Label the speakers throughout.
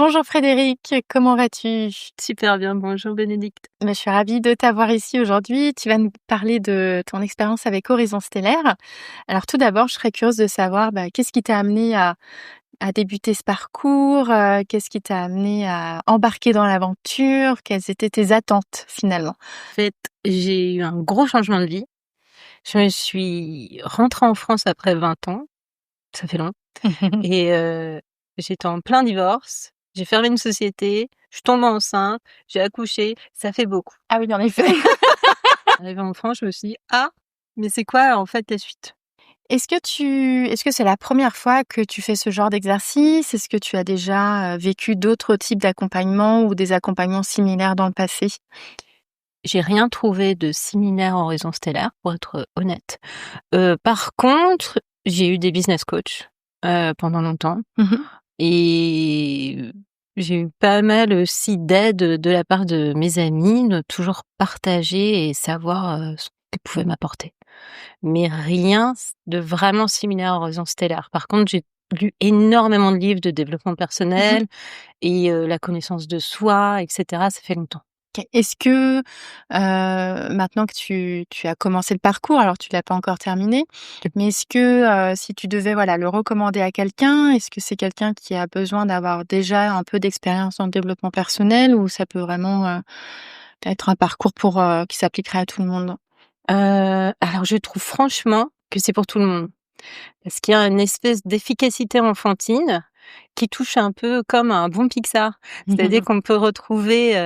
Speaker 1: Bonjour Frédéric, comment vas-tu?
Speaker 2: Super bien, bonjour Bénédicte.
Speaker 1: Je suis ravie de t'avoir ici aujourd'hui. Tu vas nous parler de ton expérience avec Horizon Stellaire. Alors tout d'abord, je serais curieuse de savoir qu'est-ce qui t'a amené à débuter ce parcours, qu'est-ce qui t'a amené à embarquer dans l'aventure, quelles étaient tes attentes finalement?
Speaker 2: En fait, j'ai eu un gros changement de vie. Je me suis rentrée en France après 20 ans, ça fait long, et j'étais en plein divorce. J'ai fermé une société, je suis tombée enceinte, j'ai accouché, ça fait beaucoup.
Speaker 1: Ah oui, en effet.
Speaker 2: Arrivée en France, je me suis dit: «Ah, mais c'est quoi en fait la suite?»
Speaker 1: Est-ce que c'est la première fois que tu fais ce genre d'exercice? Est-ce que tu as déjà vécu d'autres types d'accompagnement ou des accompagnements similaires dans le passé?
Speaker 2: J'ai rien trouvé de similaire en Horizon Stellaire, pour être honnête. Par contre, j'ai eu des business coachs, pendant longtemps.
Speaker 1: Mhm.
Speaker 2: Et j'ai eu pas mal aussi d'aide de la part de mes amis, de toujours partager et savoir, ce qu'ils pouvaient m'apporter. Mais rien de vraiment similaire à Horizon Stellaire. Par contre, j'ai lu énormément de livres de développement
Speaker 1: Mhm.
Speaker 2: personnel et la connaissance de soi et cetera, ça fait longtemps.
Speaker 1: OK. Est-ce que, maintenant que tu as commencé le parcours, alors tu l'as pas encore terminé, mais est-ce que, si tu devais, voilà, le recommander à quelqu'un, est-ce que c'est quelqu'un qui a besoin d'avoir déjà un peu d'expérience en développement personnel ou ça peut vraiment, être un parcours qui s'appliquerait à tout le monde?
Speaker 2: Alors je trouve franchement que c'est pour tout le monde. Parce qu'il y a une espèce d'efficacité enfantine qui touche un peu comme un bon Pixar. C'est-à-dire qu'on peut retrouver,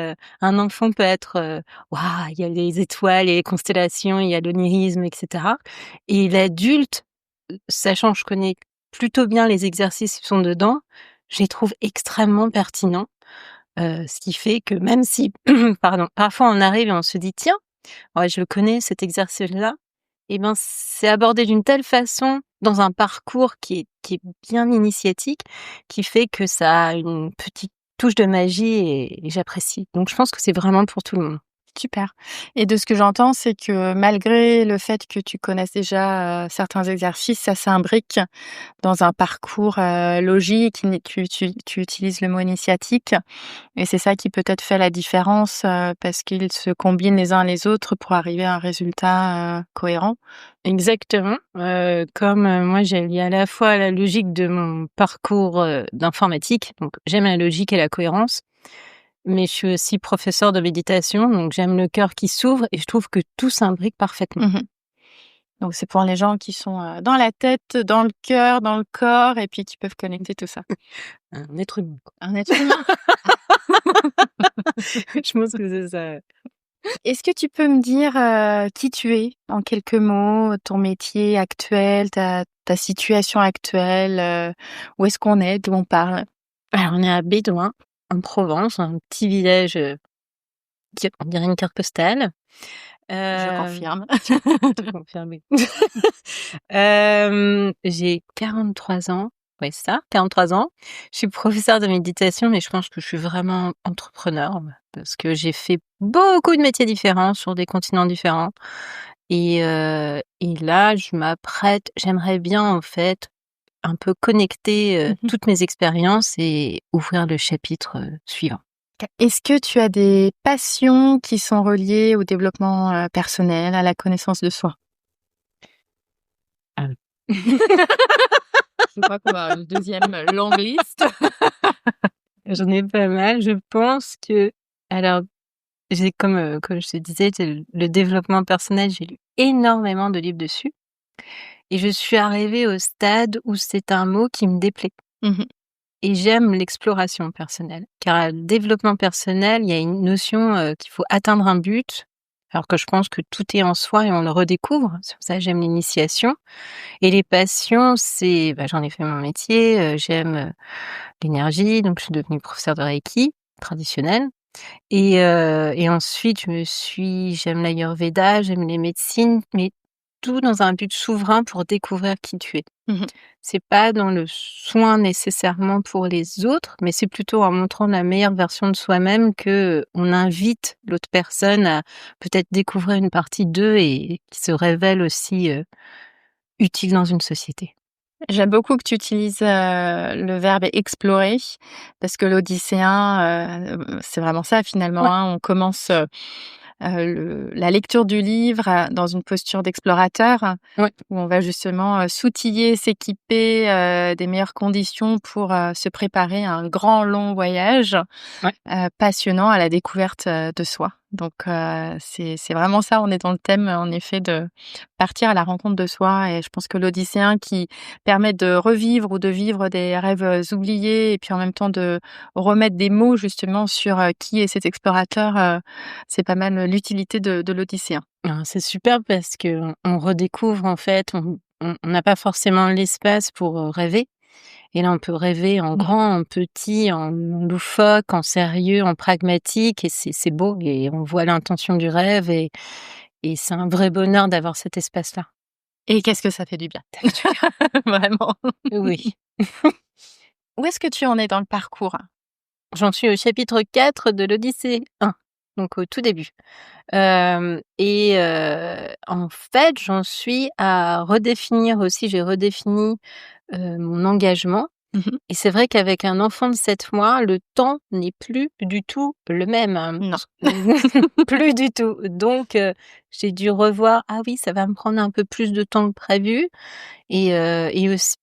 Speaker 2: un enfant peut être, waouh, il y a les étoiles, il y a les constellations, il y a l'onirisme et cetera. Et l'adulte, sachant que je connais plutôt bien les exercices qui sont dedans, je les trouve extrêmement pertinents. Ce qui fait que même si, pardon, parfois on arrive et on se dit: «Tiens, ouais, je le connais cet exercice-là», et ben, c'est abordé d'une telle façon, dans un parcours qui est bien initiatique, qui fait que ça a une petite touche de magie et j'apprécie. Donc je pense que c'est vraiment pour tout le monde.
Speaker 1: Super, et de ce que j'entends, c'est que malgré le fait que tu connaisses déjà, certains exercices, ça s'imbrique dans un parcours, logique. Tu utilises le mot initiatique et c'est ça qui peut-être fait la différence, parce qu'ils se combinent les uns les autres pour arriver à un résultat, cohérent.
Speaker 2: Exactement, comme, moi j'ai lié à la fois la logique de mon parcours, d'informatique, donc j'aime la logique et la cohérence, mais je suis aussi professeure de méditation, donc j'aime le cœur qui s'ouvre et je trouve que tout s'imbrique parfaitement.
Speaker 1: Mmh. Donc c'est pour les gens qui sont, dans la tête, dans le cœur, dans le corps et puis qui peuvent connecter tout ça.
Speaker 2: Un être humain, quoi.
Speaker 1: Un être humain.
Speaker 2: Je pense que c'est ça.
Speaker 1: Est-ce que tu peux me dire, qui tu es en quelques mots, ton métier actuel, ta situation actuelle, où est-ce qu'on est, d'où on parle?
Speaker 2: Alors on est à Bédoin, en Provence, un petit village, qui on dirait une carte postale.
Speaker 1: Je
Speaker 2: Hem,
Speaker 1: confirme.
Speaker 2: tout confirmé. J'ai 43 ans, ouais, c'est ça, 43 ans. Je suis professeure de méditation, mais je pense que je suis vraiment entrepreneur, parce que j'ai fait beaucoup de métiers différents sur des continents différents et là, j'aimerais bien, en fait, un peu connecter,
Speaker 1: Mmh.
Speaker 2: toutes mes expériences et ouvrir le chapitre, suivant.
Speaker 1: Est-ce que tu as des passions qui sont reliées au développement, personnel, à la connaissance de soi?
Speaker 2: Ah oui.
Speaker 1: Je crois qu'on va avoir une deuxième longue liste.
Speaker 2: J'en ai pas mal. Je pense que alors j'ai comme je te disais, tu le développement personnel, j'ai lu énormément de livres dessus et je suis arrivée au stade où c'est un mot qui me déplaît
Speaker 1: Mmh.
Speaker 2: et j'aime l'exploration personnelle. Car le développement personnel, il y a une notion, qu'il faut atteindre un but, alors que je pense que tout est en soi et on le redécouvre. C'est pour ça que j'aime l'initiation et les passions, j'en ai fait mon métier, j'aime, l'énergie, donc je suis devenue professeure de reiki traditionnel. Et ensuite j'aime l'ayurveda, j'aime les médecines, mais tout dans un but souverain pour découvrir qui tu es.
Speaker 1: Mmh.
Speaker 2: C'est pas dans le soin nécessairement pour les autres, mais c'est plutôt en montrant la meilleure version de soi-même que on invite l'autre personne à peut-être découvrir une partie d'eux et qui se révèle aussi, utile dans une société.
Speaker 1: J'aime beaucoup que tu utilises, le verbe explorer parce que l'Odysséen, c'est vraiment ça finalement,
Speaker 2: Ouais,
Speaker 1: hein. On commence, la lecture du livre, dans une posture d'explorateur
Speaker 2: ouais,
Speaker 1: où on va justement, s'outiller, s'équiper, des meilleures conditions pour, se préparer à un grand long voyage,
Speaker 2: ouais.
Speaker 1: passionnant à la découverte, de soi. Donc c'est vraiment ça, on est dans le thème, en effet, de partir à la rencontre de soi et je pense que l'Odysséen qui permet de revivre ou de vivre des rêves, oubliés et puis en même temps de remettre des mots justement sur, qui est cet explorateur, c'est pas mal, l'utilité de l'Odysséen.
Speaker 2: C'est super parce qu'on redécouvre en fait, on n'a pas forcément l'espace pour, rêver et là on peut rêver en
Speaker 1: Mmh.
Speaker 2: grand, en petit, en loufoque, en sérieux, en pragmatique et c'est beau et on voit l'intention du rêve et c'est un vrai bonheur d'avoir cet espace-là.
Speaker 1: Et qu'est-ce que ça fait du bien.
Speaker 2: Ça fait du bien.
Speaker 1: Vraiment.
Speaker 2: Oui.
Speaker 1: Où est-ce que tu en es dans le parcours?
Speaker 2: J'en suis au chapitre 4 de l'Odyssée 1, donc au tout début. En fait, j'en suis à redéfinir aussi j'ai redéfini, mon engagement
Speaker 1: Mmh mh.
Speaker 2: et c'est vrai qu'avec un enfant de 7 mois, le temps n'est plus du tout le même, hein.
Speaker 1: Non.
Speaker 2: Plus du tout. Donc j'ai dû revoir: «Ah oui, ça va me prendre un peu plus de temps que prévu» et aussi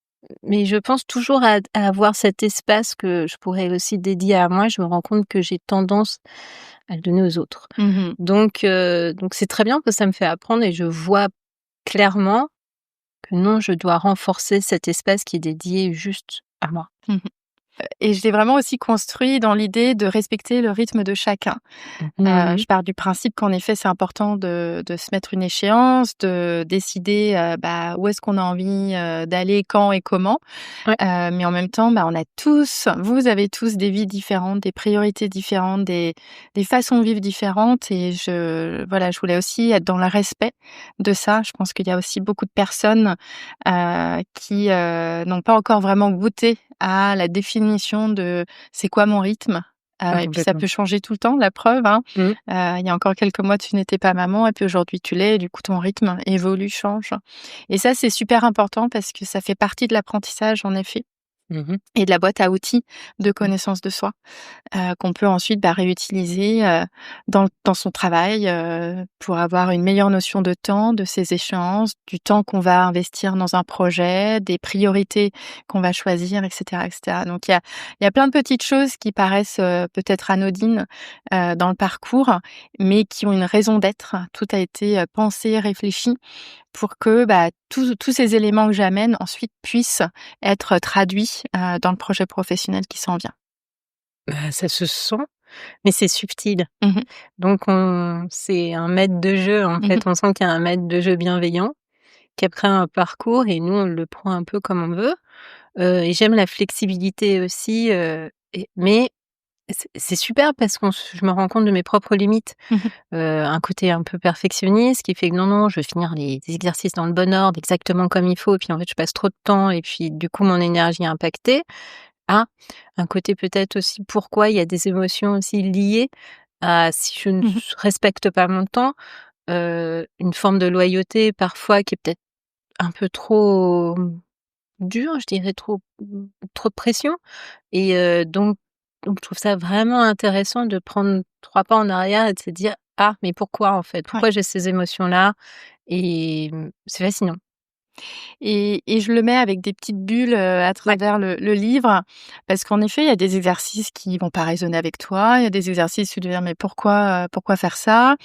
Speaker 2: mais je pense toujours à avoir cet espace que je pourrais aussi dédier à moi. Je me rends compte que j'ai tendance à le donner aux autres.
Speaker 1: Mmh mh.
Speaker 2: Donc c'est très bien parce que ça me fait apprendre et je vois clairement que non, je dois renforcer cet espace qui est dédié juste à moi.
Speaker 1: Mmh. Et je l'ai vraiment aussi construit dans l'idée de respecter le rythme de chacun.
Speaker 2: Mmh.
Speaker 1: Je pars du principe qu'en effet, c'est important de se mettre une échéance, de décider, bah, où est-ce qu'on a envie, d'aller, quand et comment.
Speaker 2: Ouais.
Speaker 1: Mais en même temps, bah, on a tous vous avez tous des vies différentes, des priorités différentes, des façons de vivre différentes et je voulais aussi être dans le respect de ça. Je pense qu'il y a aussi beaucoup de personnes, qui, n'ont pas encore vraiment goûté à la définition de: «C'est quoi mon rythme?»
Speaker 2: Ah
Speaker 1: Et puis ça
Speaker 2: complètement.
Speaker 1: peut changer tout le temps, la preuve, hein.
Speaker 2: Mmh.
Speaker 1: Il y a encore quelques mois, tu n'étais pas maman et puis aujourd'hui tu l'es et du coup ton rythme évolue, change. Et ça, c'est super important parce que ça fait partie de l'apprentissage en effet
Speaker 2: Mmh mh.
Speaker 1: et de la boîte à outils de
Speaker 2: Mmh.
Speaker 1: connaissance de soi, qu'on peut ensuite, bah, réutiliser, dans son travail, pour avoir une meilleure notion de temps, de ses échéances, du temps qu'on va investir dans un projet, des priorités qu'on va choisir et cetera et cetera. Donc il y a plein de petites choses qui paraissent, peut-être anodines, dans le parcours, mais qui ont une raison d'être. Tout a été, pensé, réfléchi pour que, bah, tous ces éléments que j'amène ensuite puissent être traduits, dans le projet professionnel qui s'en vient.
Speaker 2: Bah, ça se sent, mais c'est subtil.
Speaker 1: Mmh mh.
Speaker 2: Donc on c'est un maître de jeu, en
Speaker 1: Mmh mh.
Speaker 2: fait. On sent qu'il y a un maître de jeu bienveillant qui a pris un parcours et nous, on le prend un peu comme on veut. Et j'aime la flexibilité aussi, mais c'est super parce qu'on se je me rends compte de mes propres limites.
Speaker 1: Mmh mh.
Speaker 2: Un côté un peu perfectionniste qui fait que non, non, je veux finir les exercices dans le bon ordre, exactement comme il faut et puis en fait, je passe trop de temps et puis du coup, mon énergie est impactée. Ah, un côté peut-être aussi pourquoi il y a des émotions aussi liées à si je ne
Speaker 1: Mmh mh.
Speaker 2: respecte pas mon temps, une forme de loyauté parfois qui est peut-être un peu trop, dure, je dirais trop de pression et donc je trouve ça vraiment intéressant de prendre 3 pas en arrière et de se dire: «Ah, mais pourquoi en fait?
Speaker 1: Ouais.
Speaker 2: Pourquoi j'ai ces émotions-là?» et c'est fascinant.
Speaker 1: Et je le mets avec des petites bulles, à
Speaker 2: Ouais.
Speaker 1: travers le livre parce qu'en effet, il y a des exercices qui vont pas résonner avec toi. Il y a des exercices, tu te dis: «Mais pourquoi faire ça?»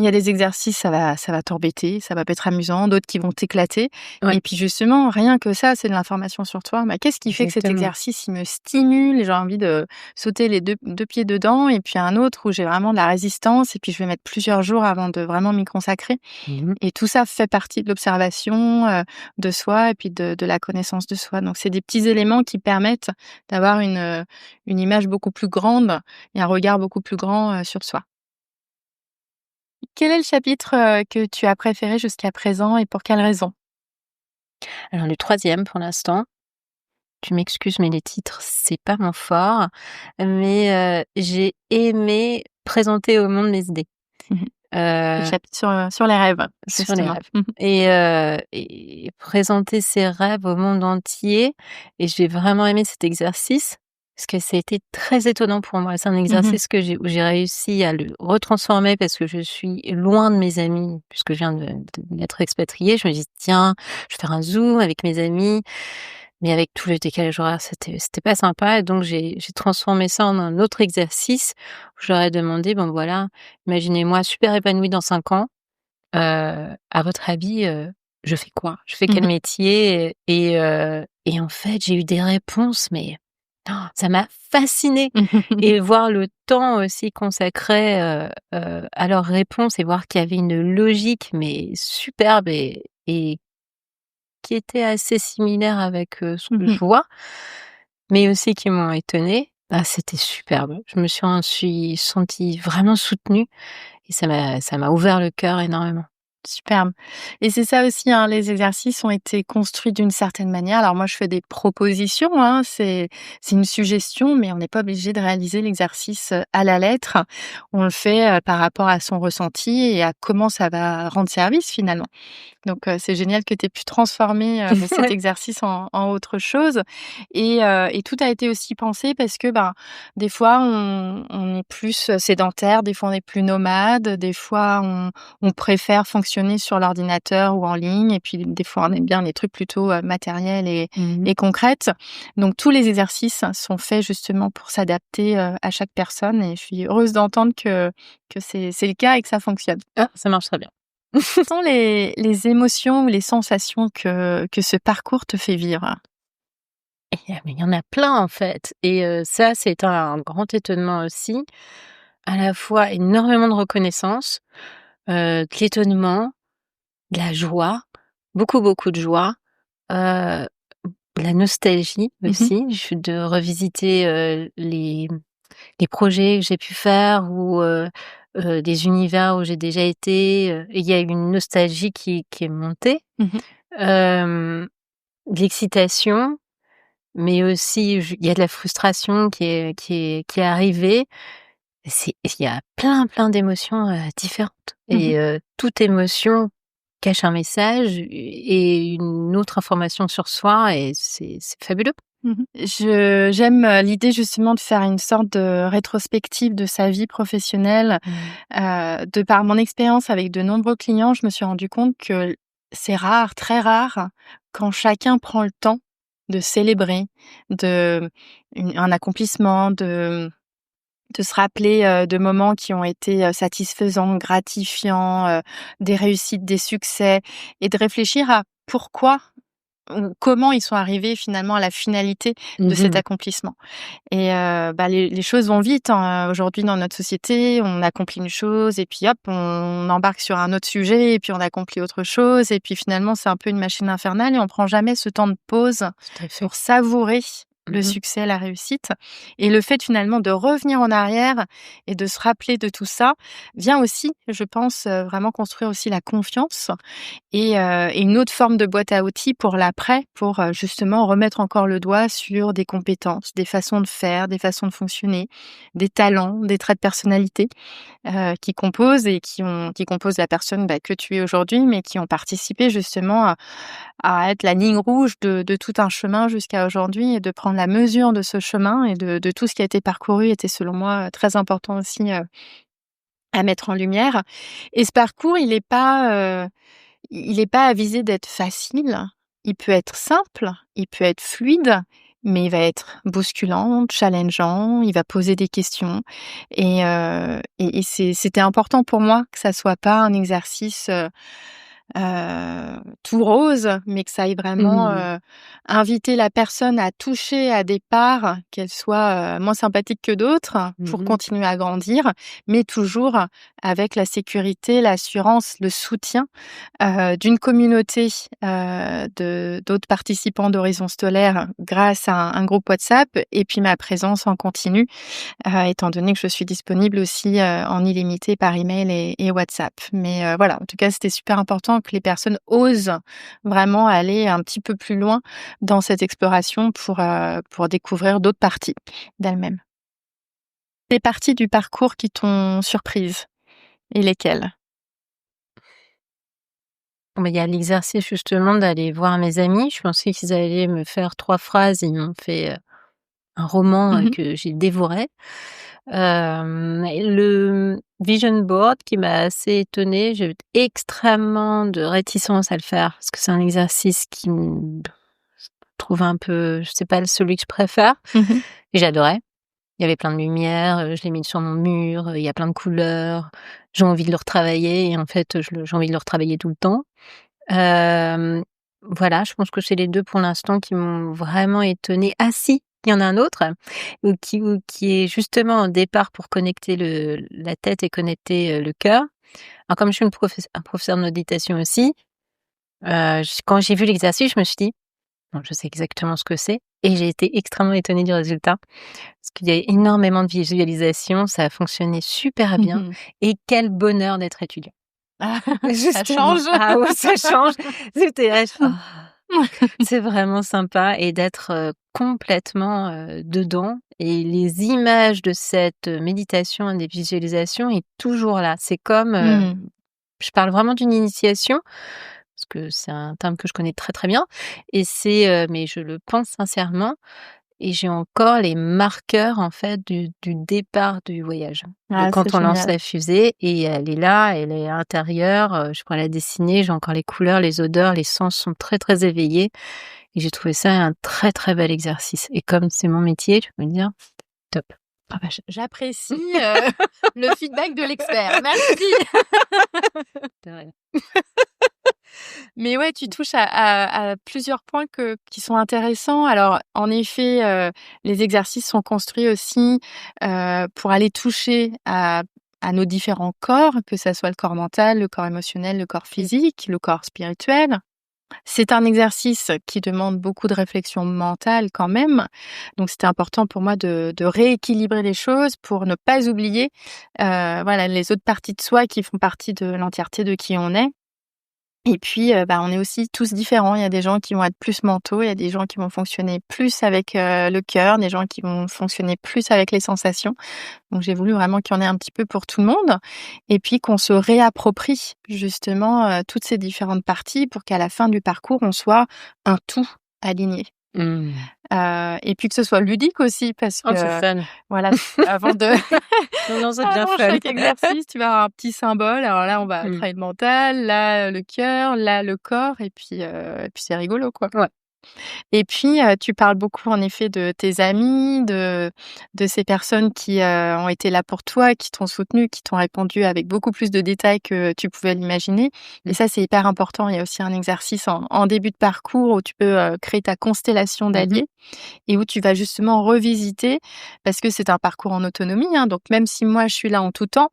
Speaker 1: Il y a des exercices, ça va t'embêter, ça va pas être amusant, d'autres qui vont t'éclater
Speaker 2: Ouais,
Speaker 1: et puis justement, rien que ça, c'est de l'information sur toi. Bah, qu'est-ce qui fait que cet
Speaker 2: exactement.
Speaker 1: exercice, il me stimule et j'ai envie de sauter les deux pieds dedans et puis un autre où j'ai vraiment de la résistance et puis je vais mettre plusieurs jours avant de vraiment m'y consacrer
Speaker 2: Mmh.
Speaker 1: et tout ça fait partie de l'observation, de soi et puis de la connaissance de soi. Donc c'est des petits éléments qui permettent d'avoir une image beaucoup plus grande et un regard beaucoup plus grand, sur soi. Quel est le chapitre, que tu as préféré jusqu'à présent et pour quelle raison?
Speaker 2: Alors le troisième pour l'instant, tu m'excuses mais les titres, c'est pas mon fort, mais j'ai aimé présenter au monde mes idées.
Speaker 1: Mmh mh. Le
Speaker 2: heu,
Speaker 1: chapitre sur les rêves,
Speaker 2: sur les
Speaker 1: justement.
Speaker 2: rêves
Speaker 1: Mmh.
Speaker 2: et présenter ses rêves au monde entier et j'ai vraiment aimé cet exercice parce que ça a été très étonnant pour moi. C'est un
Speaker 1: Mmh.
Speaker 2: exercice où j'ai réussi à le retransformer parce que je suis loin de mes amis puisque je viens d'être expatriée. Je me dis: «Tiens, je vais faire un Zoom avec mes amis». Mais avec tout le décalage horaire, c'était pas sympa et donc j'ai transformé ça en un autre exercice où je leur ai demandé: «Bon voilà, imaginez-moi super épanouie dans 5 ans, à votre avis, je fais quoi? Je fais quel
Speaker 1: Mmh.
Speaker 2: métier?» Et en fait, j'ai eu des réponses, mais ça m'a fascinée et voir le temps aussi consacré, à leurs réponses et voir qu'il y avait une logique mais superbe et qui était assez similaire avec, ce que je
Speaker 1: Mmh.
Speaker 2: vois, mais aussi qui m'ont étonnée, bah, c'était superbe. Je me suis sentie vraiment soutenue et ça m'a ouvert le cœur énormément.
Speaker 1: Superbe, et c'est ça aussi, hein, les exercices ont été construits d'une certaine manière. Alors moi, je fais des propositions, hein, c'est une suggestion, mais on n'est pas obligé de réaliser l'exercice, à la lettre. On le fait, par rapport à son ressenti et à comment ça va rendre service, finalement. Donc c'est génial que tu aies pu transformer, cet
Speaker 2: Ouais.
Speaker 1: exercice en autre chose, et tout a été aussi pensé parce que, ben, des fois on est plus, sédentaire, des fois on est plus nomade, des fois on préfère fonctionner sur l'ordinateur ou en ligne, et puis des fois on aime bien les trucs plutôt, matériels
Speaker 2: Mmh mh.
Speaker 1: et concrètes. Donc tous les exercices sont faits justement pour s'adapter, à chaque personne, et je suis heureuse d'entendre que c'est le cas et que ça fonctionne.
Speaker 2: Ah, ça marche très bien.
Speaker 1: Quelles sont les émotions ou les sensations que ce parcours te fait vivre?
Speaker 2: Mais il y en a plein en fait et ça, c'est un grand étonnement aussi. À la fois énormément de reconnaissance, de l'étonnement, de la joie, beaucoup, beaucoup de joie, heu, de la nostalgie
Speaker 1: Mmh mh.
Speaker 2: aussi, de revisiter, les projets que j'ai pu faire ou des univers où j'ai déjà été, et il y a une nostalgie qui est montée.
Speaker 1: Mmh.
Speaker 2: De l'excitation, mais aussi il y a de la frustration qui est arrivée. Il y a plein, plein d'émotions, différentes
Speaker 1: Mmh.
Speaker 2: et toute émotion cache un message et une autre information sur soi et c'est fabuleux.
Speaker 1: Mmh. J'aime, l'idée justement de faire une sorte de rétrospective de sa vie professionnelle.
Speaker 2: Mmh.
Speaker 1: De par mon expérience avec de nombreux clients, je me suis rendu compte que c'est rare, très rare, quand chacun prend le temps de célébrer, de un accomplissement, de se rappeler, de moments qui ont été, satisfaisants, gratifiants, des réussites, des succès, et de réfléchir à pourquoi ou comment ils sont arrivés finalement à la finalité de
Speaker 2: Mmh
Speaker 1: cet
Speaker 2: mh.
Speaker 1: accomplissement. Et bah, les choses vont vite, hein, aujourd'hui dans notre société. On accomplit une chose et puis hop, on embarque sur un autre sujet et puis on accomplit autre chose, et puis finalement c'est un peu une machine infernale et on prend jamais ce temps de pause
Speaker 2: Tout à fait.
Speaker 1: pour savourer le
Speaker 2: Mmh mh.
Speaker 1: succès, la réussite. Et le fait finalement de revenir en arrière et de se rappeler de tout ça, vient aussi, je pense, vraiment construire aussi la confiance, et une autre forme de boîte à outils pour l'après, pour, justement remettre encore le doigt sur des compétences, des façons de faire, des façons de fonctionner, des talents, des traits de personnalité, qui composent et qui composent la personne, bah, que tu es aujourd'hui, mais qui ont participé justement à être la ligne rouge de tout un chemin jusqu'à aujourd'hui, et de prendre la mesure de ce chemin et de tout ce qui a été parcouru était selon moi, très important aussi, à mettre en lumière. Et ce parcours, il est pas avisé d'être facile. Il peut être simple, il peut être fluide, mais il va être bousculant, challengeant, il va poser des questions, et c'était important pour moi que ça soit pas un exercice, tout rose, mais que ça aille vraiment,
Speaker 2: Mmh.
Speaker 1: inviter la personne à toucher à des parts, qu'elles soient, moins sympathiques que d'autres,
Speaker 2: Mmh
Speaker 1: pour
Speaker 2: mh.
Speaker 1: continuer à grandir, mais toujours avec la sécurité, l'assurance, le soutien, d'une communauté, de d'autres participants d'Horizon Stolaire grâce à un groupe WhatsApp, et puis ma présence en continu, étant donné que je suis disponible aussi, en illimité par email et WhatsApp. Mais voilà, en tout cas, c'était super important que les personnes osent vraiment aller un petit peu plus loin dans cette exploration pour découvrir d'autres parties d'elles-mêmes. Les parties du parcours qui t'ont surprise, et lesquelles?
Speaker 2: il y a l'exercice justement d'aller voir mes amis. Je pensais qu'ils allaient me faire 3 phrases, ils m'ont fait, un roman,
Speaker 1: Mmh.
Speaker 2: que j'ai dévoré. Et le vision board qui m'a assez étonnée, j'ai eu extrêmement de réticence à le faire parce que c'est un exercice qui me je trouve un peu, je sais pas, celui que je préfère,
Speaker 1: Mmh.
Speaker 2: et j'adorais. Il y avait plein de lumière, je l'ai mis sur mon mur, il y a plein de couleurs. J'ai envie de le retravailler et en fait, j'ai envie de le retravailler tout le temps. Hem, voilà, je pense que c'est les 2 pour l'instant qui m'ont vraiment étonnée. Ah si, il y en a un autre ou qui est justement au départ pour connecter la tête et connecter, le cœur. Alors comme je suis un professeur de méditation aussi, quand j'ai vu l'exercice, je me suis dit: «Bon, je sais exactement ce que c'est», et j'ai été extrêmement étonnée du résultat. Parce qu'il y a énormément de visualisation, ça a fonctionné super bien,
Speaker 1: Mmh.
Speaker 2: et quel bonheur d'être étudiant.
Speaker 1: Ah, ça
Speaker 2: Justement.
Speaker 1: change.
Speaker 2: Ah ouais, ça change. C'était là, c'est vraiment sympa, et d'être, complètement, dedans, et les images de cette, méditation et des visualisations est toujours là. C'est comme,
Speaker 1: Mmh.
Speaker 2: je parle vraiment d'une initiation, parce que c'est un terme que je connais très, très bien, et mais je le pense sincèrement, et j'ai encore les marqueurs, en fait, du départ du voyage. De
Speaker 1: Ah, c'est
Speaker 2: quand on lance
Speaker 1: génial.
Speaker 2: la fusée, et elle est là, elle est à l'intérieur, je pourrais la dessiner, j'ai encore les couleurs, les odeurs, les sens sont très, très éveillés, et j'ai trouvé ça un très, très bel exercice, et comme c'est mon métier, je peux me dire top.
Speaker 1: Ah bah, j'apprécie, le feedback de l'expert. Merci.
Speaker 2: De rien.
Speaker 1: Mais ouais, tu touches à plusieurs points qui sont intéressants. Alors, en effet, les exercices sont construits aussi, pour aller toucher à nos différents corps, que ça soit le corps mental, le corps émotionnel, le corps
Speaker 2: Mmh.
Speaker 1: physique, le corps spirituel. C'est un exercice qui demande beaucoup de réflexion mentale quand même, donc c'était important pour moi de rééquilibrer les choses pour ne pas oublier, voilà, les autres parties de soi qui font partie de l'entièreté de qui on est. Et puis, bah, on est aussi tous différents. Il y a des gens qui vont être plus mentaux, il y a des gens qui vont fonctionner plus avec, le cœur, des gens qui vont fonctionner plus avec les sensations. Donc j'ai voulu vraiment qu'il y en ait un petit peu pour tout le monde, et puis qu'on se réapproprie justement, toutes ces différentes parties pour qu'à la fin du parcours, on soit un tout aligné.
Speaker 2: Mmh.
Speaker 1: Et puis que ce soit ludique aussi parce
Speaker 2: Oh, c'est
Speaker 1: que,
Speaker 2: fun.
Speaker 1: voilà, avant de
Speaker 2: Non, non, ça devient
Speaker 1: avant
Speaker 2: fun.
Speaker 1: chaque exercice, tu vas avoir un petit symbole. Alors là, on va
Speaker 2: Mmh.
Speaker 1: travailler le mental, là, le cœur, là, le corps, et puis c'est rigolo, quoi.
Speaker 2: Ouais.
Speaker 1: Et puis, tu parles beaucoup en effet de tes amis, de ces personnes qui, ont été là pour toi, qui t'ont soutenu, qui t'ont répondu avec beaucoup plus de détails que tu pouvais l'imaginer, et
Speaker 2: Mmh.
Speaker 1: ça, c'est hyper important. Il y a aussi un exercice en début de parcours où tu peux, créer ta constellation
Speaker 2: Mmh mh.
Speaker 1: d'alliés, et où tu vas justement revisiter, parce que c'est un parcours en autonomie, hein, donc même si moi je suis là en tout temps,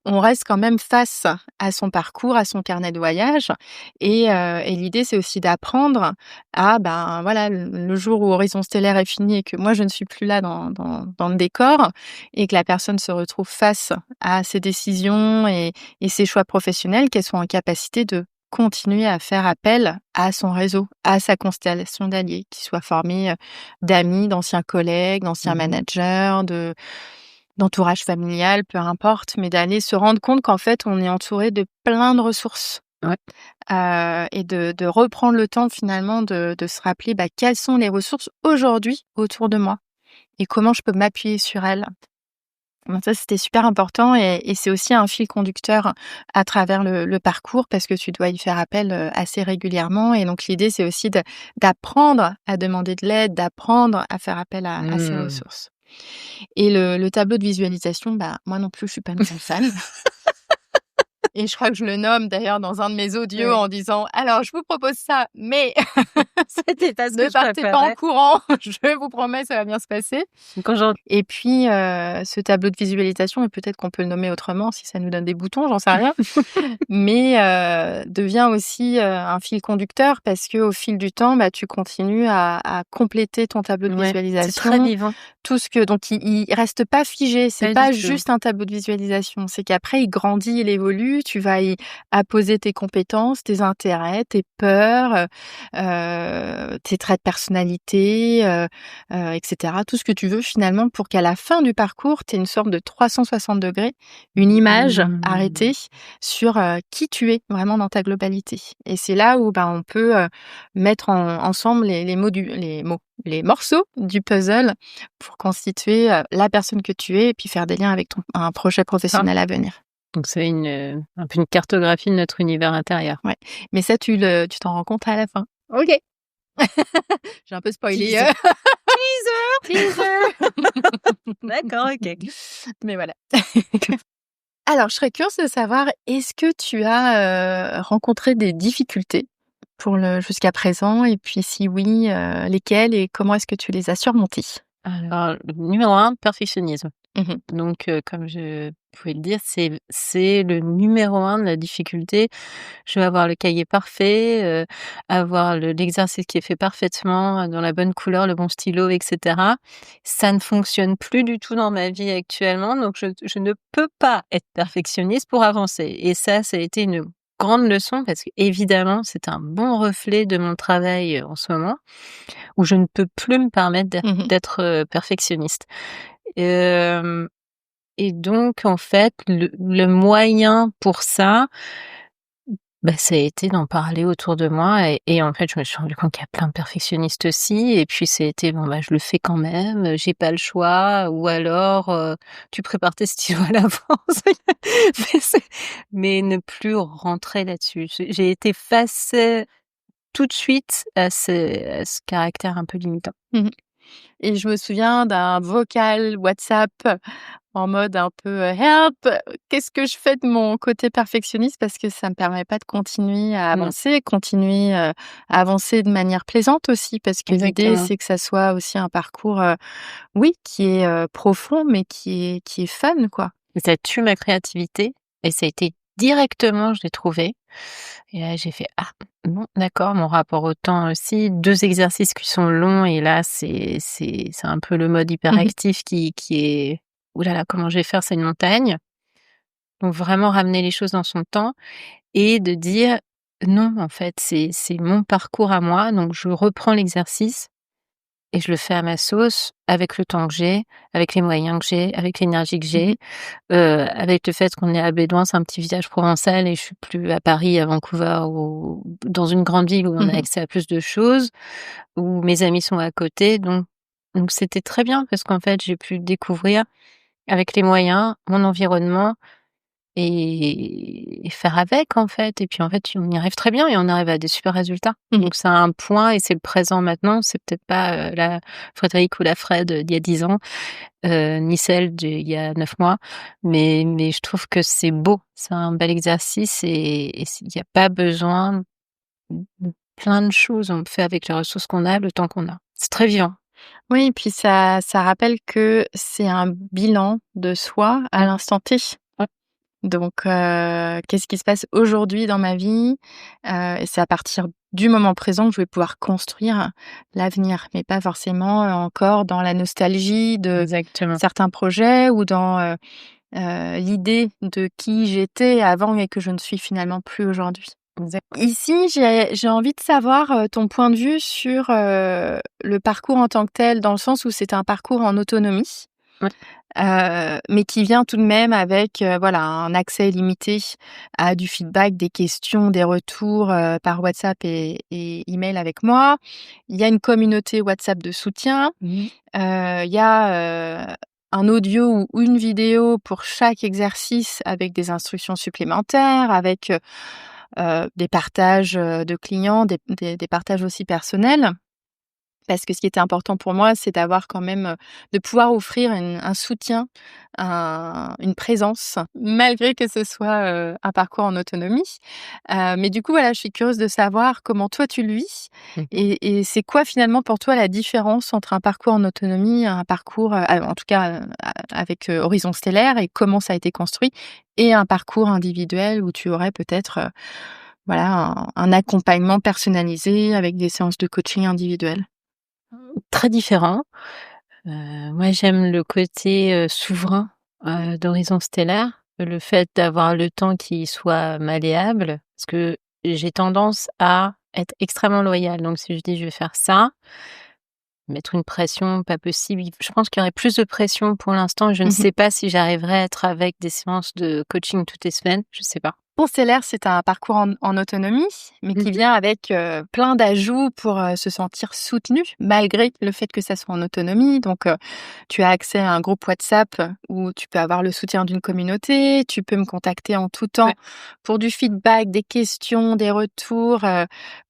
Speaker 1: on reste quand même face à son parcours, à son carnet de voyage, et l'idée c'est aussi d'apprendre à, ben, voilà, le jour où Horizon Stellaire est fini et que moi je ne suis plus là dans le décor, et que la personne se retrouve face à ses décisions et ses choix professionnels, qu'elle soit en capacité de continuer à faire appel à son réseau, à sa constellation d'alliés, qui soit formée, d'amis, d'anciens collègues, d'anciens
Speaker 2: Mmh mh.
Speaker 1: managers, d'entourage familial, peu importe, mais d'aller se rendre compte qu'en fait, on est entouré de plein de ressources,
Speaker 2: Ouais.
Speaker 1: et de reprendre le temps finalement de se rappeler, bah, quelles sont les ressources aujourd'hui autour de moi et comment je peux m'appuyer sur elles. Donc ça, c'était super important, et c'est aussi un fil conducteur à travers le parcours parce que tu dois y faire appel, assez régulièrement, et donc l'idée, c'est aussi d'apprendre à demander de l'aide, d'apprendre à faire appel à ces
Speaker 2: Mmh.
Speaker 1: ressources. Et le tableau de visualisation, bah, moi non plus, je suis pas une grande fan. Et je crois que je le nomme d'ailleurs dans un de mes audios
Speaker 2: Ouais.
Speaker 1: en disant: «Alors je vous propose ça, mais
Speaker 2: C'était pas ce que
Speaker 1: ne
Speaker 2: je
Speaker 1: partez pas en
Speaker 2: préférais.
Speaker 1: courant, je vous promets, ça va bien se passer».
Speaker 2: Quand j'en
Speaker 1: Et puis, ce tableau de visualisation, et peut-être qu'on peut le nommer autrement si ça nous donne des boutons, j'en sais rien, mais devient aussi, un fil conducteur parce qu'au fil du temps, bah, tu continues à compléter ton tableau de
Speaker 2: Ouais, c'est très
Speaker 1: visualisation.
Speaker 2: vivant.
Speaker 1: Tout ce que donc il reste pas figé, c'est
Speaker 2: Pas du
Speaker 1: pas
Speaker 2: tout.
Speaker 1: juste un tableau de visualisation, c'est qu'après il grandit, il évolue, dessus, tu vas y apposer tes compétences, tes intérêts, tes peurs, tes traits de personnalité, et cetera. Tout ce que tu veux finalement pour qu'à la fin du parcours, tu aies une sorte de 360°, une image arrêtée sur, qui tu es vraiment dans ta globalité. Et c'est là où, on peut, mettre ensemble les morceaux du puzzle pour constituer, la personne que tu es et puis faire des liens avec un projet professionnel à venir.
Speaker 2: Donc c'est un peu une cartographie de notre univers intérieur.
Speaker 1: Ouais, mais ça tu t'en rends compte à la fin.
Speaker 2: OK.
Speaker 1: J'ai un peu spoilé,
Speaker 2: Teaser. Teaser. D'accord, OK.
Speaker 1: mais voilà. Alors, je serais curieuse de savoir, est-ce que tu as, rencontré des difficultés jusqu'à présent? Et puis si oui, lesquelles et comment est-ce que tu les as surmontées?
Speaker 2: Alors, le numéro 1, perfectionnisme.
Speaker 1: Mmh.
Speaker 2: Donc, comme je pouvais le dire, c'est le numéro 1 de la difficulté. Je vais avoir le cahier parfait, avoir l'exercice qui est fait parfaitement, dans la bonne couleur, le bon stylo et cetera. Ça ne fonctionne plus du tout dans ma vie actuellement, donc je ne peux pas être perfectionniste pour avancer. Et ça a été une grande leçon parce qu'évidemment, c'est un bon reflet de mon travail, en ce moment, où je ne peux plus me permettre
Speaker 1: Mmh.
Speaker 2: d'être perfectionniste. Hem Et donc en fait, le moyen pour ça, ça a été d'en parler autour de moi et en fait, je me suis rendu compte qu'il y a plein de perfectionnistes aussi et puis c'était: «Bon, je le fais quand même, j'ai pas le choix» ou alors, «Tu prépares tes stylos à l'avance». Mais ne plus rentrer là-dessus. J'ai été face, tout de suite à ce caractère un peu limitant.
Speaker 1: Mmh. Et je me souviens d'un vocal WhatsApp en mode un peu, «Help! Qu'est-ce que je fais de mon côté perfectionniste?» parce que ça me permet pas de continuer à
Speaker 2: Non,
Speaker 1: avancer, à avancer de manière plaisante aussi parce que l'idée,
Speaker 2: exactement.
Speaker 1: c'est que ça soit aussi un parcours, oui, qui est, profond mais qui est fun, quoi.
Speaker 2: Et ça tue ma créativité et ça a été directement, je l'ai trouvé et là j'ai fait: «Ah bon d'accord», mon rapport au temps aussi, 2 exercices qui sont longs et là c'est un peu le mode
Speaker 1: Mmh.
Speaker 2: hyperactif qui est: «Ouh là là, comment je vais faire? C'est une montagne». Donc vraiment ramener les choses dans son temps et de dire: «Non, en fait, c'est mon parcours à moi, donc je reprends l'exercice et je le fais à ma sauce, avec le temps que j'ai, avec les moyens que j'ai, avec l'énergie que
Speaker 1: Mmh.
Speaker 2: j'ai». Avec le fait qu'on est à Bédoin, c'est un petit village provençal et je suis plus à Paris, à Vancouver ou dans une grande ville où on a
Speaker 1: Mmh.
Speaker 2: accès à plus de choses, où mes amis sont à côté, donc c'était très bien parce qu'en fait, j'ai pu découvrir avec les moyens, mon environnement et faire avec, en fait et puis, en fait, on y arrive très bien et on arrive à des super résultats.
Speaker 1: Mmh.
Speaker 2: Donc c'est un point et c'est le présent maintenant, c'est peut-être pas, la Frédérique ou la Fred d'il y a 10 ans, ni celle d'il y a 9 mois, mais je trouve que c'est beau. C'est un bel exercice et il y a pas besoin de plein de choses. On fait avec les ressources qu'on a, le temps qu'on a. C'est très vivant.
Speaker 1: Oui, et puis ça rappelle que c'est un bilan de soi à
Speaker 2: Mmh.
Speaker 1: l'instant T.
Speaker 2: Ouais,
Speaker 1: Donc, qu'est-ce qui se passe aujourd'hui dans ma vie? Et c'est à partir du moment présent que je vais pouvoir construire l'avenir, mais pas forcément, encore dans la nostalgie de
Speaker 2: exactement.
Speaker 1: certains projets ou dans, l'idée de qui j'étais avant et que je ne suis finalement plus aujourd'hui.
Speaker 2: Exact.
Speaker 1: Ici, j'ai envie de savoir, ton point de vue sur, le parcours en tant que tel, dans le sens où c'est un parcours en autonomie.
Speaker 2: Ouais.
Speaker 1: Mais qui vient tout de même avec, voilà, un accès limité à du feedback, des questions, des retours, par WhatsApp et email avec moi. Il y a une communauté WhatsApp de soutien.
Speaker 2: Mmh.
Speaker 1: Il y a, un audio ou une vidéo pour chaque exercice avec des instructions supplémentaires, avec, des partages, de clients, des partages aussi personnels. Parce que ce qui était important pour moi, c'est d'avoir quand même, de pouvoir offrir un soutien, une présence, malgré que ce soit, un parcours en autonomie. Mais du coup, voilà, je suis curieuse de savoir comment toi tu le vis
Speaker 2: Mmh.
Speaker 1: et c'est quoi finalement pour toi la différence entre un parcours en autonomie, un parcours, en tout cas, avec, Horizon Stellaire et comment ça a été construit et un parcours individuel où tu aurais peut-être, voilà, un accompagnement personnalisé avec des séances de coaching individuelles?
Speaker 2: Très différent. Moi, j'aime le côté, souverain, d'Horizon Stellaire. le fait d'avoir le temps qui soit malléable, parce que j'ai tendance à être extrêmement loyale. Donc si je dis: «Je vais faire ça», mettre une pression pas possible. Je pense qu'il y aurait plus de pression pour l'instant. Je ne
Speaker 1: Mmh.
Speaker 2: sais pas si j'arriverai à être avec des séances de coaching toutes les semaines, je sais pas.
Speaker 1: Pour Stellaire, c'est un parcours en autonomie, mais qui
Speaker 2: Mmh.
Speaker 1: vient avec, plein d'ajouts pour, se sentir soutenu malgré le fait que ça soit en autonomie. Donc, tu as accès à un groupe WhatsApp où tu peux avoir le soutien d'une communauté. Tu peux me contacter en tout temps
Speaker 2: Ouais.
Speaker 1: pour du feedback, des questions, des retours,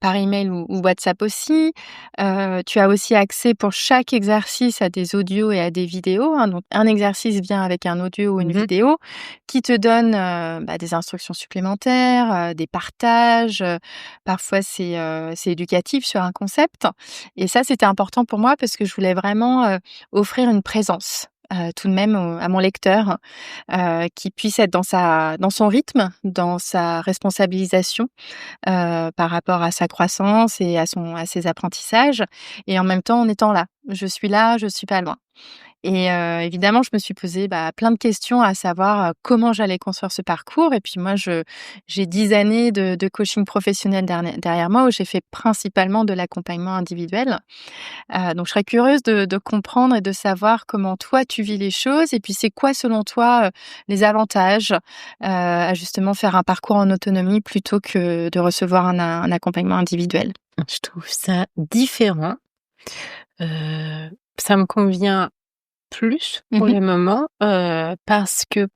Speaker 1: par email ou WhatsApp aussi. Tu as aussi accès pour chaque exercice à des audios et à des vidéos, hein. Donc un exercice vient avec un audio ou une
Speaker 2: Mmh.
Speaker 1: vidéo qui te donne, des instructions supplémentaires, des partages, parfois c'est éducatif sur un concept et ça, c'était important pour moi parce que je voulais vraiment, offrir une présence, tout de même à mon lecteur, qui puisse être dans son rythme, dans sa responsabilisation, par rapport à sa croissance et à ses apprentissages et en même temps en étant là. Je suis là, je suis pas loin. Et évidemment, je me suis posé, plein de questions à savoir, comment j'allais construire ce parcours et puis moi j'ai 10 années de coaching professionnel derrière moi où j'ai fait principalement de l'accompagnement individuel. Donc je serais curieuse de comprendre et de savoir comment toi tu vis les choses et puis c'est quoi selon toi, les avantages, à justement faire un parcours en autonomie plutôt que de recevoir un accompagnement individuel?
Speaker 2: Je trouve ça différent. Ça me convient plus pour
Speaker 1: Mmh.
Speaker 2: le moment, parce que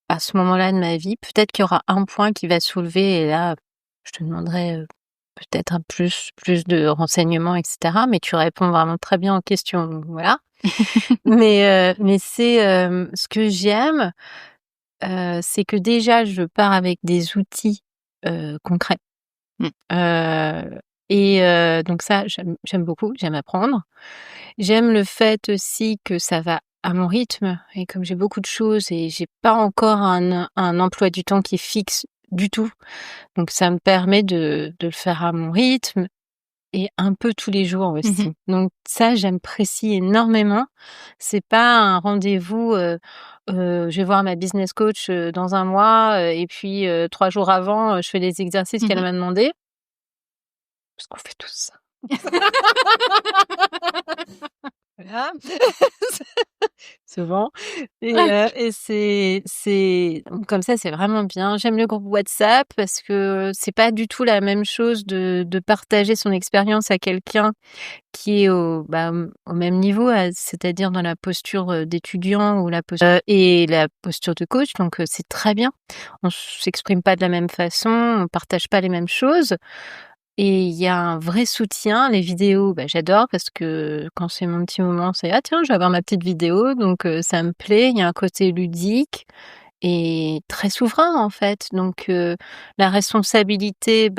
Speaker 2: à ce moment-là de ma vie, peut-être qu'il y aura un point qui va soulever et là, je te demanderai, peut-être un plus de renseignements et cetera, mais tu réponds vraiment très bien aux questions, donc voilà. Mais c'est, ce que j'aime, c'est que déjà je pars avec des outils, concrets,
Speaker 1: Mmh.
Speaker 2: heu donc ça j'aime beaucoup, j'aime apprendre. J'aime le fait aussi que ça va à mon rythme et comme j'ai beaucoup de choses et j'ai pas encore un emploi du temps qui est fixe du tout, donc ça me permet de le faire à mon rythme et un peu tous les jours
Speaker 1: Mmh.
Speaker 2: aussi. Donc ça, j'apprécie énormément. C'est pas un rendez-vous, je vais voir ma business coach, dans un mois, et puis, 3 jours avant, je fais les exercices qu'elle
Speaker 1: Mmh.
Speaker 2: m'a demandé, parce qu'on fait tous ça. Voilà. Souvent et c'est comme ça, c'est vraiment bien. J'aime le groupe WhatsApp parce que c'est pas du tout la même chose de partager son expérience à quelqu'un qui est au même niveau, c'est-à-dire dans la posture, d'étudiant ou la posture et la posture de coach, donc c'est très bien. On s'exprime pas de la même façon, on partage pas les mêmes choses. Et il y a un vrai soutien. Les vidéos, j'adore parce que quand c'est mon petit moment, c'est: «Ah tiens, je vais avoir ma petite vidéo», donc ça me plaît. Il y a un côté ludique et très souverain, en fait, donc la responsabilité,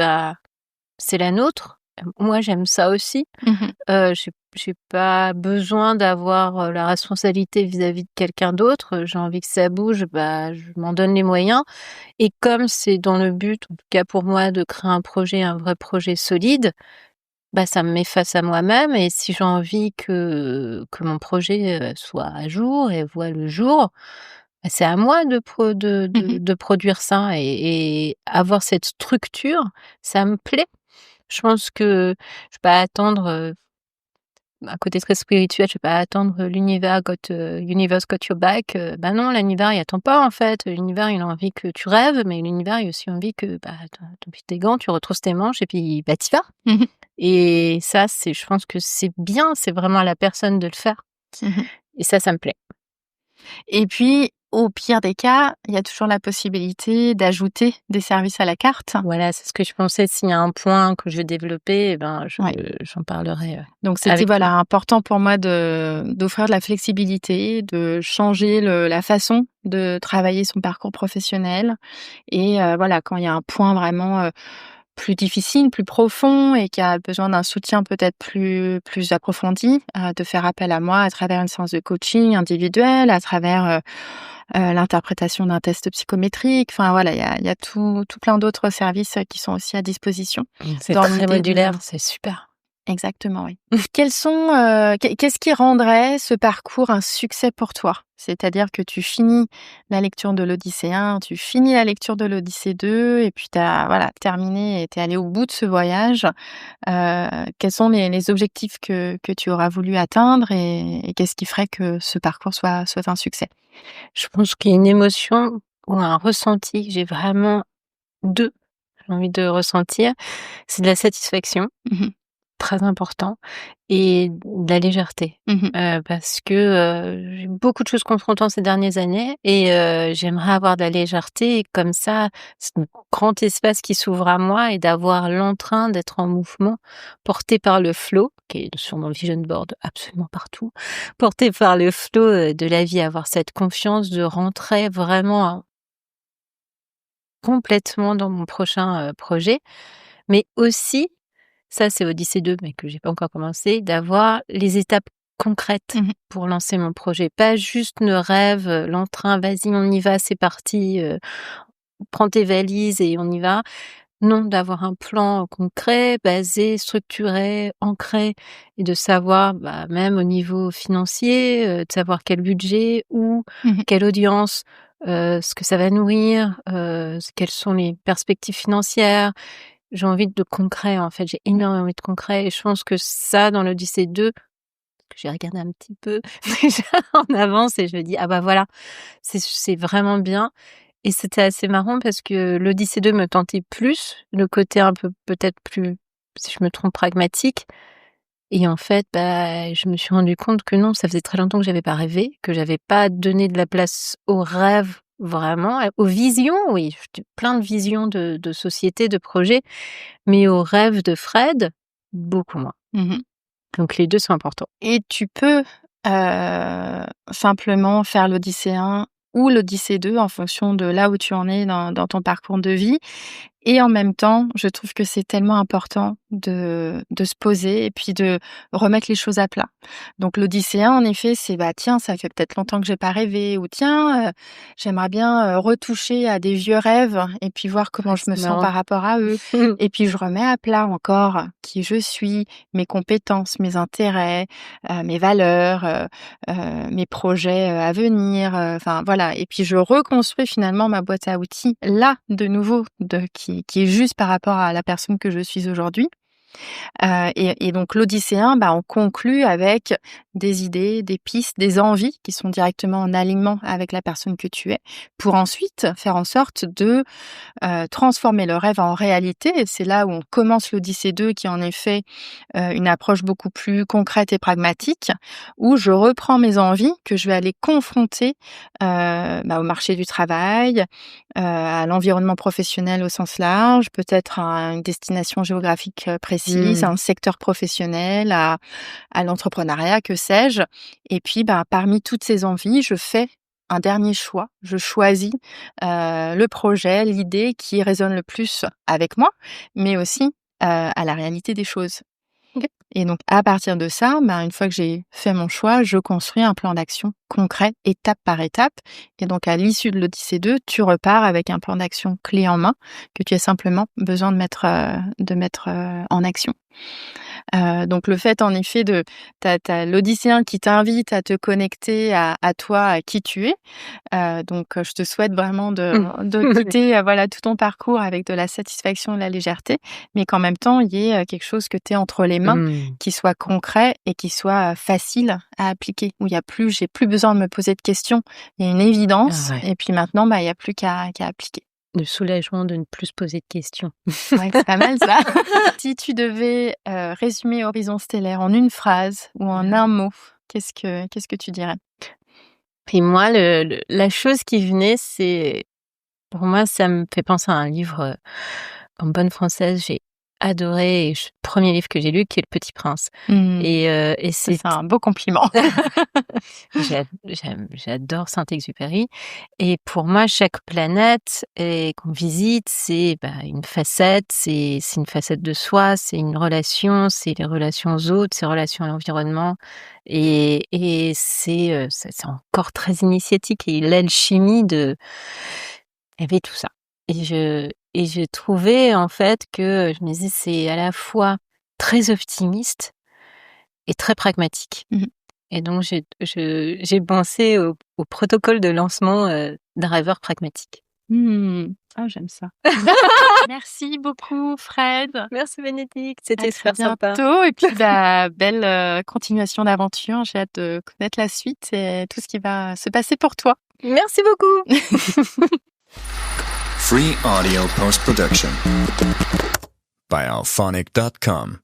Speaker 2: c'est la nôtre. Moi, j'aime ça aussi.
Speaker 1: Mmh.
Speaker 2: J'ai pas besoin d'avoir, la responsabilité vis-à-vis de quelqu'un d'autre. J'ai envie que ça bouge, je m'en donne les moyens et comme c'est dans le but, en tout cas pour moi, de créer un projet, un vrai projet solide, ça me met face à moi-même et si j'ai envie que mon projet, soit à jour et voit le jour, c'est à moi
Speaker 1: Mmh.
Speaker 2: de produire ça et avoir cette structure, ça me plaît. Je pense que je vais pas attendre, un côté très spirituel, je vais pas attendre, universe got your back, non, l'univers il attend pas en fait. L'univers il a envie que tu rêves, mais l'univers il a aussi envie que, tu piques tes gants, tu retrousses tes manches et puis, tu y vas.
Speaker 1: Mmh.
Speaker 2: Et ça, je pense que c'est bien, c'est vraiment à la personne de le faire
Speaker 1: Mmh.
Speaker 2: et ça me plaît.
Speaker 1: Et puis, au pire des cas, il y a toujours la possibilité d'ajouter des services à la carte.
Speaker 2: Voilà, c'est ce que je pensais, s'il y a un point que je veux développer
Speaker 1: Ouais.
Speaker 2: j'en parlerai,
Speaker 1: Donc c'était
Speaker 2: avec toi.
Speaker 1: voilà important pour moi d'offrir de la flexibilité, de changer la façon de travailler son parcours professionnel et voilà, quand il y a un point vraiment, plus difficile, plus profond et qui a besoin d'un soutien peut-être plus approfondi, de faire appel à moi à travers une séance de coaching individuelle, à travers, l'interprétation d'un test psychométrique. Enfin voilà, il y a tout plein d'autres services, qui sont aussi à disposition
Speaker 2: C'est
Speaker 1: dans
Speaker 2: très
Speaker 1: l'idée de
Speaker 2: modulaire, c'est super.
Speaker 1: Exactement, oui. Quels sont, qu'est-ce qui rendrait ce parcours un succès pour toi? C'est-à-dire que tu finis la lecture de l'Odyssée 1, tu finis la lecture de l'Odyssée 2 et puis tu as, voilà, terminé et tu es allé au bout de ce voyage. Quels sont les objectifs que tu auras voulu atteindre et qu'est-ce qui ferait que ce parcours soit un succès?
Speaker 2: Je pense qu'il y a une émotion ou un ressenti que j'ai vraiment 2, j'ai envie de ressentir, c'est de la satisfaction,
Speaker 1: Mmh mh.
Speaker 2: très important, et de la légèreté.
Speaker 1: Mmh.
Speaker 2: Parce que, j'ai eu beaucoup de choses confrontantes ces dernières années et j'aimerais avoir de la légèreté et comme ça, ce grand espace qui s'ouvre à moi et d'avoir l'entrain d'être en mouvement, porté par le flow, qui est sur mon vision board absolument partout, porté par le flow, de la vie, avoir cette confiance de rentrer vraiment complètement dans mon prochain, projet. Mais aussi, ça c'est Odyssée 2 mais que j'ai pas encore commencé, d'avoir les étapes concrètes
Speaker 1: Mmh.
Speaker 2: pour lancer mon projet. Pas juste le rêve, l'entrain, vas-y on y va, c'est parti, prends tes valises et on y va. Non, d'avoir un plan concret, basé, structuré, ancré et de savoir, bah, même au niveau financier, de savoir quel budget, où,
Speaker 1: Mmh.
Speaker 2: quelle audience, ce que ça va nourrir, quelles sont les perspectives financières. J'ai envie de concret, en fait, j'ai énormément envie de concret et je pense que ça, dans l'Odyssée 2, que j'ai regardé un petit peu déjà en avance et je me dis: «Ah bah, voilà, c'est vraiment bien». Et c'était assez marrant parce que l'Odyssée 2 me tentait plus, le côté un peu peut-être plus, si je me trompe, pragmatique, et en fait, bah, je me suis rendu compte que non, ça faisait très longtemps que j'avais pas rêvé, que j'avais pas donné de la place aux rêves vraiment, aux visions, oui, j'ai plein de visions de société, de projets, mais aux rêves de Fred, beaucoup moins.
Speaker 1: Mmh.
Speaker 2: Donc les 2 sont importants.
Speaker 1: Et tu peux, simplement faire l'Odyssée 1 ou l'Odyssée 2 en fonction de là où tu en es dans ton parcours de vie. Et en même temps, je trouve que c'est tellement important de se poser et puis de remettre les choses à plat. Donc l'Odyssée 1, en effet, c'est, bah, tiens, ça fait peut-être longtemps que j'ai pas rêvé ou tiens, j'aimerais bien, retoucher à des vieux rêves et puis voir comment
Speaker 2: Ouais,
Speaker 1: je me
Speaker 2: c'est
Speaker 1: sens
Speaker 2: marrant.
Speaker 1: par rapport à eux. Et puis je remets à plat encore qui je suis, mes compétences, mes intérêts, mes valeurs, mes projets, à venir, enfin voilà. Et puis je reconstruis finalement ma boîte à outils là, de nouveau, qui est juste par rapport à la personne que je suis aujourd'hui. Et donc l'Odyssée 1, bah, on conclut avec des idées, des pistes, des envies qui sont directement en alignement avec la personne que tu es, pour ensuite faire en sorte de transformer le rêve en réalité. Et c'est là où on commence l'Odyssée 2 qui est en effet, une approche beaucoup plus concrète et pragmatique, où je reprends mes envies que je vais aller confronter, bah, au marché du travail, à l'environnement professionnel au sens large, peut-être à une destination géographique, précise, à
Speaker 2: Mmh.
Speaker 1: un secteur professionnel, à l'entrepreneuriat, que sais-je. Et puis, bah, parmi toutes ces envies, je fais un dernier choix. Je choisis, le projet, l'idée qui résonne le plus avec moi, mais aussi, à la réalité des choses.
Speaker 2: OK.
Speaker 1: Et donc à partir de ça, ben, une fois que j'ai fait mon choix, je construis un plan d'action concret, étape par étape. Et donc à l'issue de l'Odyssée 2, tu repars avec un plan d'action clé en main que tu as simplement besoin de mettre en action. Donc le fait en effet de tu as l'Odysséen qui t'invite à te connecter à toi, à qui tu es. Donc je te souhaite vraiment de quitter, voilà, tout ton parcours avec de la satisfaction et de la légèreté, mais qu'en même temps, il y ait, quelque chose que tu aies entre les mains,
Speaker 2: Mmh.
Speaker 1: qui soit concret et qui soit, facile à appliquer. Où j'ai plus besoin de me poser de questions. Il y a une
Speaker 2: Ah
Speaker 1: évidence
Speaker 2: ouais,
Speaker 1: et puis maintenant, bah, il y a plus qu'à appliquer.
Speaker 2: le soulagement de ne plus se poser de questions.
Speaker 1: Ouais, c'est pas mal ça. Si tu devais, résumer Horizon Stellaire en une phrase ou en un mot, qu'est-ce que tu dirais?
Speaker 2: Et moi, le la chose qui venait, c'est pour moi, ça me fait penser à un livre, en bonne française, j'ai adoré et ch 1er livre que j'ai lu qui est Le Petit Prince,
Speaker 1: Mmh,
Speaker 2: et
Speaker 1: ça
Speaker 2: c'est
Speaker 1: c'est un beau compliment.
Speaker 2: j'adore Saint-Exupéry, et pour moi, chaque planète qu'on visite, c'est, bah, une facette, c'est une facette de soi, c'est une relation, c'est les relations aux autres, c'est les relations à l'environnement, et c'est encore très initiatique et l'alchimie de il y avait tout ça, et je trouvais en fait que je me disais: «C'est à la fois très optimiste et très pragmatique.
Speaker 1: Mmh.
Speaker 2: Et donc j'ai pensé au protocole de lancement, d'un rêveur pragmatique.
Speaker 1: Ah, j'aime ça. Merci beaucoup Fred.
Speaker 2: Merci Bénédicte,
Speaker 1: À
Speaker 2: c'était
Speaker 1: très
Speaker 2: super sympa.
Speaker 1: bientôt et puis, belle, continuation d'aventure. J'ai hâte de connaître la suite et tout ce qui va se passer pour toi.
Speaker 2: Merci beaucoup.
Speaker 3: Free audio post-production by alphonic.com.